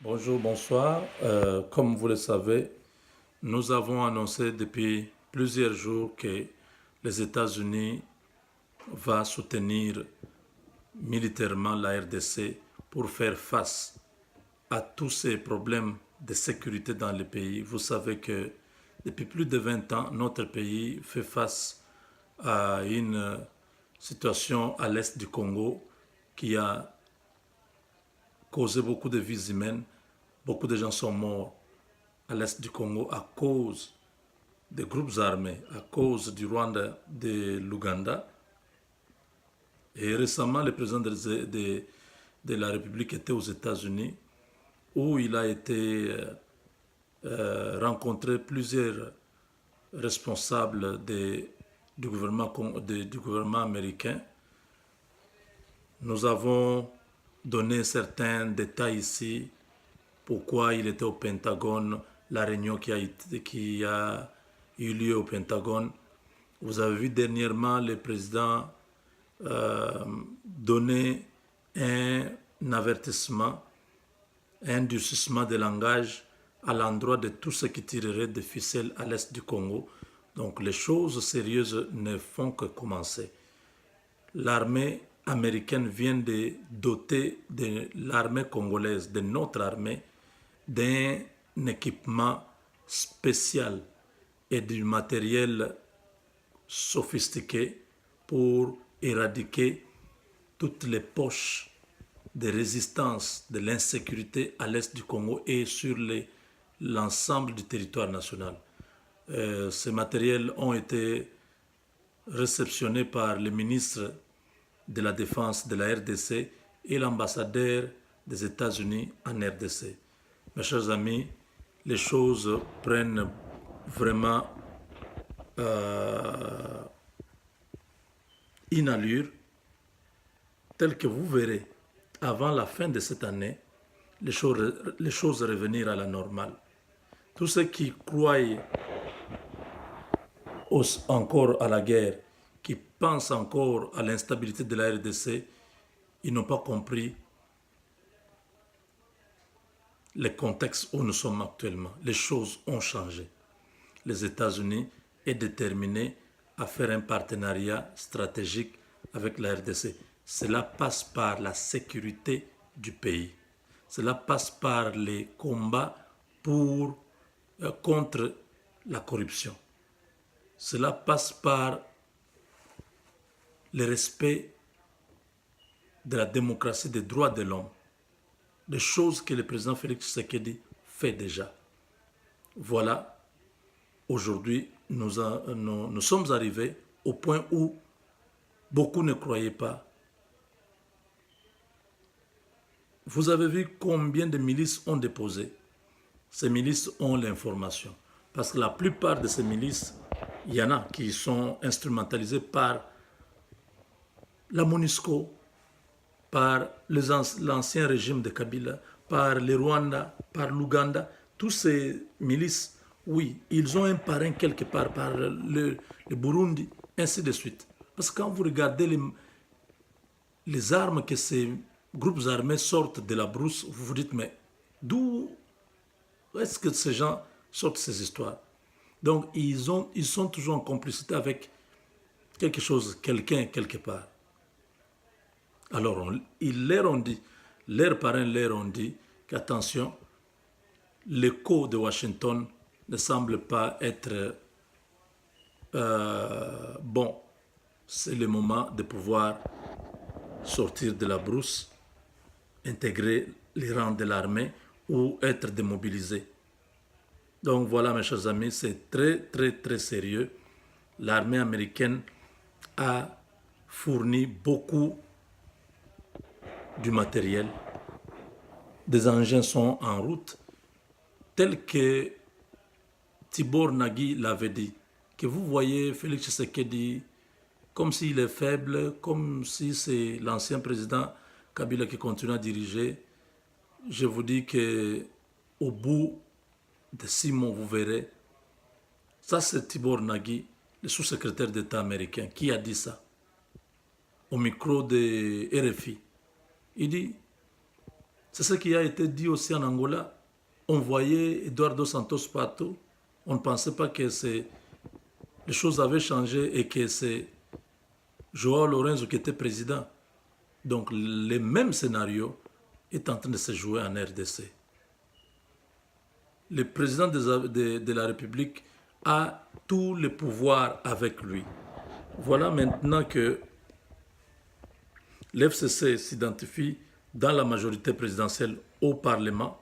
Bonjour, bonsoir. Comme vous le savez, nous avons annoncé depuis plusieurs jours que les États-Unis vont soutenir militairement la RDC pour faire face à tous ces problèmes de sécurité dans le pays. Vous savez que depuis plus de 20 ans, notre pays fait face à une situation à l'est du Congo qui a causé beaucoup de vies humaines. Beaucoup de gens sont morts à l'est du Congo à cause des groupes armés, à cause du Rwanda, de l'Ouganda. Et récemment, le président de la République était aux États-Unis où il a été rencontré plusieurs responsables du gouvernement américain. Nous avons donné certains détails ici, pourquoi il était au Pentagone, la réunion qui a eu lieu au Pentagone. Vous avez vu dernièrement le président donner un avertissement, un durcissement de langage à l'endroit de tous ceux qui tireraient des ficelles à l'est du Congo. Donc les choses sérieuses ne font que commencer. L'armée américaine vient de doter de l'armée congolaise, de notre armée, d'un équipement spécial et du matériel sophistiqué pour éradiquer toutes les poches de résistance de l'insécurité à l'est du Congo et sur l'ensemble du territoire national. Ces matériels ont été réceptionnés par le ministre de la Défense de la RDC et l'ambassadeur des États-Unis en RDC. Mes chers amis, les choses prennent vraiment une allure telle que vous verrez avant la fin de cette année les choses revenir à la normale. Tous ceux qui croient encore à la guerre, qui pensent encore à l'instabilité de la RDC, ils n'ont pas compris le contexte où nous sommes actuellement. Les choses ont changé. Les États-Unis est déterminé à faire un partenariat stratégique avec la RDC. Cela passe par la sécurité du pays. Cela passe par les combats contre la corruption. Cela passe par le respect de la démocratie, des droits de l'homme. Des choses que le président Félix Tshisekedi fait déjà. Voilà, aujourd'hui, nous sommes arrivés au point où beaucoup ne croyaient pas. Vous avez vu combien de milices ont déposé. Ces milices ont l'information. Parce que la plupart de ces milices, il y en a qui sont instrumentalisées par la MONUSCO, par l'ancien régime de Kabila, par le Rwanda, par l'Ouganda. Tous ces milices, oui, ils ont un parrain quelque part, par le Burundi, ainsi de suite. Parce que quand vous regardez les armes que ces groupes armés sortent de la brousse, vous vous dites, mais d'où est-ce que ces gens sortent ces histoires? Donc, ils sont toujours en complicité avec quelque chose, quelqu'un, quelque part. Alors, ils leur ont dit, leurs parents leur ont dit qu'attention, l'écho de Washington ne semble pas être bon. C'est le moment de pouvoir sortir de la brousse, intégrer les rangs de l'armée ou être démobilisé. Donc voilà, mes chers amis, c'est très, très, très sérieux. L'armée américaine a fourni beaucoup du matériel. Des engins sont en route, tel que Tibor Nagui l'avait dit, que vous voyez Félix Tshisekedi comme s'il est faible, comme si c'est l'ancien président Kabila qui continue à diriger. Je vous dis que au bout de 6 mois, vous verrez. Ça, c'est Tibor Nagui, le sous-secrétaire d'État américain, qui a dit ça au micro de RFI. Il dit, C'est ce qui a été dit aussi en Angola. On voyait Eduardo Santos partout. On ne pensait pas que les choses avaient changé et que c'est João Lourenço qui était président. Donc le même scénario est en train de se jouer en RDC. Le président de la République a tous les pouvoirs avec lui. Voilà maintenant que l'FCC s'identifie dans la majorité présidentielle au Parlement.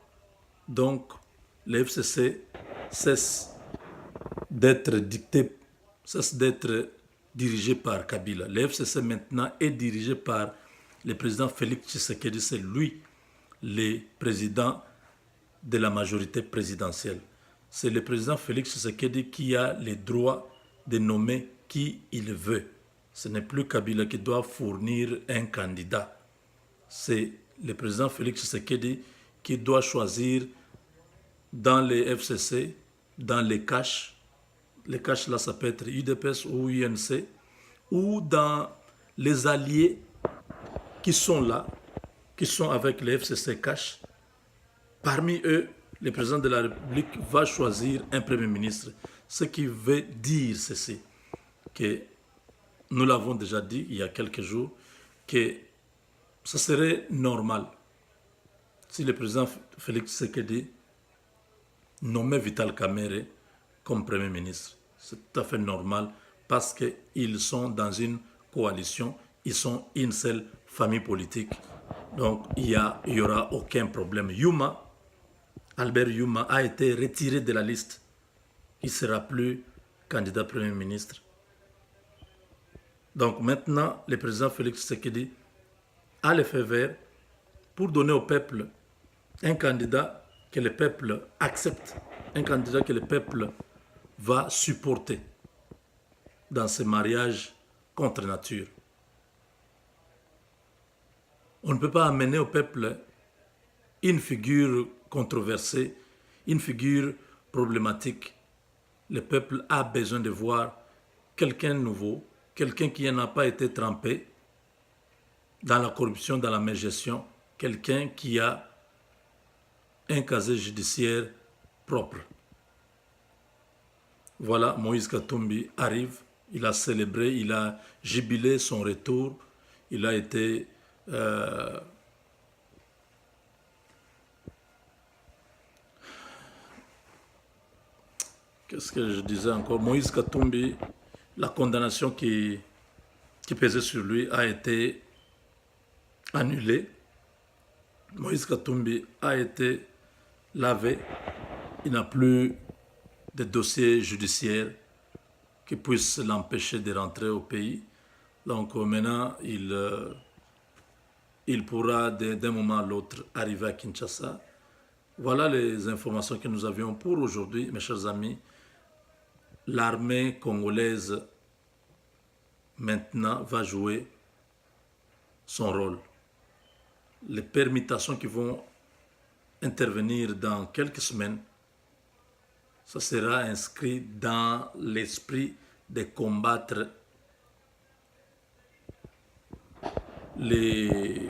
Donc, le FCC cesse d'être dicté, cesse d'être dirigé par Kabila. Le FCC maintenant est dirigé par le président Félix Tshisekedi. C'est lui le président de la majorité présidentielle. C'est le président Félix Tshisekedi qui a le droit de nommer qui il veut. Ce n'est plus Kabila qui doit fournir un candidat. C'est le président Félix Tshisekedi qui doit choisir dans les FCC, dans les caches. Les caches là, ça peut être UDPS ou UNC, ou dans les alliés qui sont là, qui sont avec les FCC caches. Parmi eux, le président de la République va choisir un premier ministre. Ce qui veut dire ceci, que nous l'avons déjà dit il y a quelques jours, que ce serait normal si le président Félix Tshisekedi nommait Vital Kamerhe comme Premier ministre. C'est tout à fait normal parce qu'ils sont dans une coalition, ils sont une seule famille politique. Donc il y aura aucun problème. Albert Yuma a été retiré de la liste. Il ne sera plus candidat Premier ministre. Donc maintenant, le président Félix Tshisekedi a le feu vert pour donner au peuple un candidat que le peuple accepte, un candidat que le peuple va supporter dans ce mariage contre nature. On ne peut pas amener au peuple une figure controversée, une figure problématique. Le peuple a besoin de voir quelqu'un de nouveau, quelqu'un qui n'a pas été trempé dans la corruption, dans la mégestion, quelqu'un qui a un casier judiciaire propre. Voilà, Moïse Katumbi arrive, il a célébré, il a jubilé son retour, il a été qu'est-ce que je disais encore? Moïse Katumbi, la condamnation qui pesait sur lui a été annulée. Moïse Katumbi a été lavé. Il n'a plus de dossier judiciaire qui puisse l'empêcher de rentrer au pays. Donc maintenant, il pourra d'un moment à l'autre arriver à Kinshasa. Voilà les informations que nous avions pour aujourd'hui, mes chers amis. L'armée congolaise maintenant va jouer son rôle. Les permutations qui vont intervenir dans quelques semaines, ça sera inscrit dans l'esprit de combattre les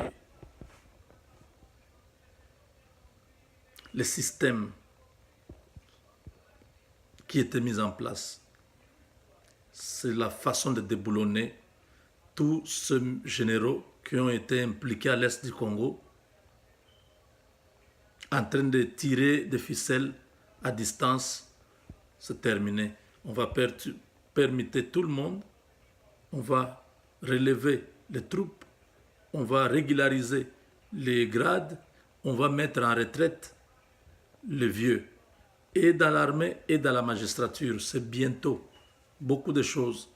systèmes qui étaient mis en place. C'est la façon de déboulonner tous ces généraux qui ont été impliqués à l'est du Congo, en train de tirer des ficelles à distance. C'est terminé. On va permettre tout le monde, on va relever les troupes, on va régulariser les grades, on va mettre en retraite les vieux, et dans l'armée et dans la magistrature. C'est bientôt. Beaucoup de choses.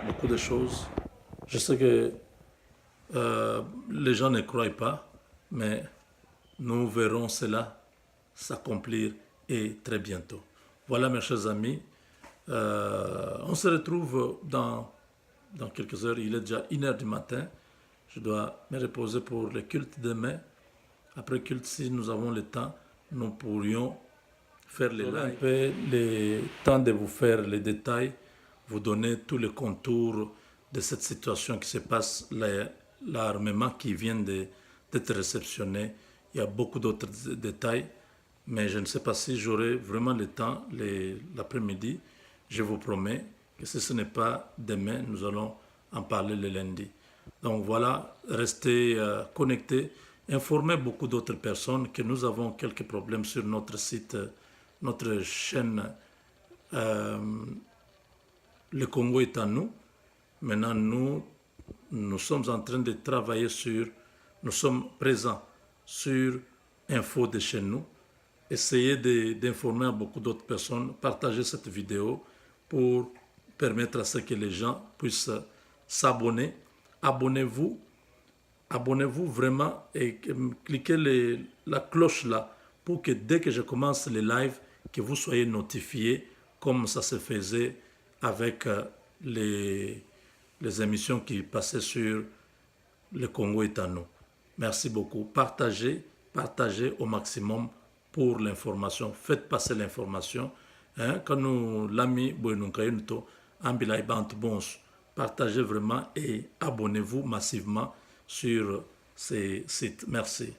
Beaucoup de choses. Je sais que les gens ne croient pas, mais nous verrons cela s'accomplir et très bientôt. Voilà, mes chers amis. On se retrouve dans quelques heures. Il est déjà 1h du matin. Je dois me reposer pour le culte demain. Après le culte, si nous avons le temps, nous pourrions faire les lives. Un peu le temps de vous faire les détails, vous donner tous les contours de cette situation qui se passe, l'armement qui vient d'être réceptionné. Il y a beaucoup d'autres détails, mais je ne sais pas si j'aurai vraiment le temps l'après-midi. Je vous promets que si ce n'est pas demain, nous allons en parler le lundi. Donc voilà, restez connectés, informez beaucoup d'autres personnes que nous avons quelques problèmes sur notre site, notre chaîne. euh, le Congo est à nous. Maintenant, nous sommes en train de travailler nous sommes présents sur Info de chez nous. Essayez d'informer beaucoup d'autres personnes, partagez cette vidéo pour permettre à ce que les gens puissent s'abonner. Abonnez-vous, abonnez-vous vraiment et cliquez la cloche là pour que dès que je commence les lives, que vous soyez notifiés comme ça se faisait avec les émissions qui passaient sur le Congo est à nous. Merci beaucoup. Partagez, partagez au maximum pour l'information. Faites passer l'information. Quand nous l'ami Bouenounkayunuto, Ambilay Bant Bons, partagez vraiment et abonnez-vous massivement sur ces sites. Merci.